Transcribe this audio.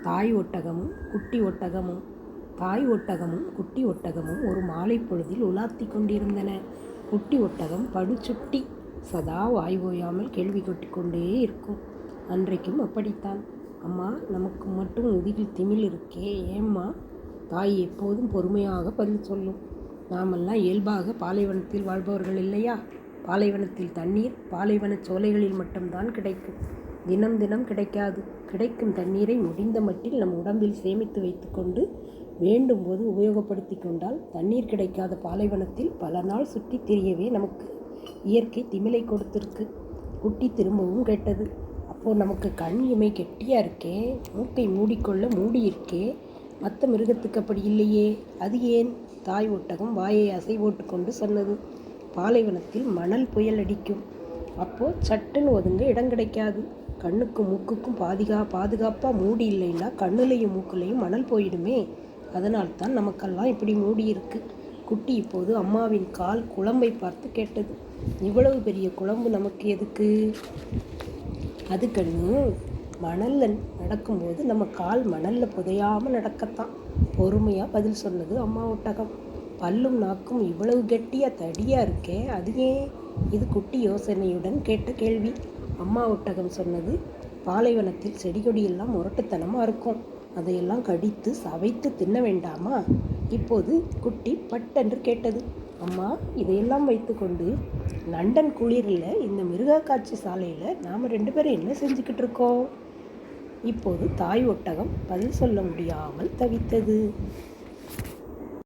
தாய் ஒட்டகமும் குட்டி ஒட்டகமும் குட்டி ஒட்டகமும் ஒரு மாலை பொழுதில் உலாத்தி கொண்டிருந்தன. குட்டி ஒட்டகம் படுசுட்டி, சதா வாய் ஓயாமல் கேள்வி கொட்டிக்கொண்டே இருக்கும். அன்றைக்கும் அப்படித்தான். அம்மா, நமக்கு மட்டும் முதுகில் திமில் இருக்கே, ஏம்மா? தாய் எப்போதும் பொறுமையாக பதில் சொல்லும். நாமெல்லாம் இயல்பாக பாலைவனத்தில் வாழ்பவர்கள் இல்லையா? பாலைவனத்தில் தண்ணீர் பாலைவன சோலைகளில் மட்டும்தான் கிடைக்கும். தினம் தினம் கிடைக்காது. கிடைக்கும் தண்ணீரை முடிந்த மட்டில் நம் உடம்பில் சேமித்து வைத்து கொண்டு வேண்டும் போது உபயோகப்படுத்தி கொண்டால் தண்ணீர் கிடைக்காத பாலைவனத்தில் பல நாள் சுற்றி திரியவே நமக்கு இயற்கை திமிலை கொடுத்திருக்கு. குட்டி திரும்பவும் கேட்டது. அப்போ நமக்கு கண் இமை கெட்டியாக இருக்கே, மூக்கை மூடிக்கொள்ள மூடி இருக்கே, மற்ற மிருகத்துக்கு அப்படி இல்லையே, அது ஏன்? தாய் ஒட்டகம் வாயை அசை போட்டு கொண்டு சொன்னது. பாலைவனத்தில் மணல் புயல் அடிக்கும். அப்போது சட்டுன்னு ஒதுங்க இடம் கிடைக்காது. கண்ணுக்கும் மூக்குக்கும் பாதுகாப்பாக மூடி இல்லைன்னா கண்ணுலையும் மூக்குலையும் மணல் போயிடுமே. அதனால்தான் நமக்கெல்லாம் இப்படி மூடி இருக்கு. குட்டி இப்போது அம்மாவின் கால் குழம்பை பார்த்து கேட்டது. இவ்வளவு பெரிய குழம்பு நமக்கு எதுக்கு? அது கண்ணு, மணலில் நடக்கும்போது நம்ம கால் மணலில் புதையாமல் நடக்கத்தான். பொறுமையாக பதில் சொன்னது அம்மா ஒட்டகம். பல்லும் நாக்கும் இவ்வளவு கெட்டியாக தடியாக இருக்கே, அது ஏன்? இது குட்டி யோசனையுடன் கேட்ட கேள்வி. அம்மா ஒட்டகம் சொன்னது, பாலைவனத்தில் செடி கொடியெல்லாம் முரட்டுத்தனமாக இருக்கும். அதையெல்லாம் கடித்து சவைத்து தின்ன வேண்டாமா? இப்போது குட்டி பட்டென்று கேட்டது. அம்மா, இதையெல்லாம் வைத்துக்கொண்டு லண்டன் குளிரில் இந்த மிருக காட்சி சாலையில் நாம் 2 பேரும் என்ன செஞ்சுக்கிட்டு இருக்கோம்? இப்போது தாய் ஒட்டகம் பதில் சொல்ல முடியாமல் தவித்தது.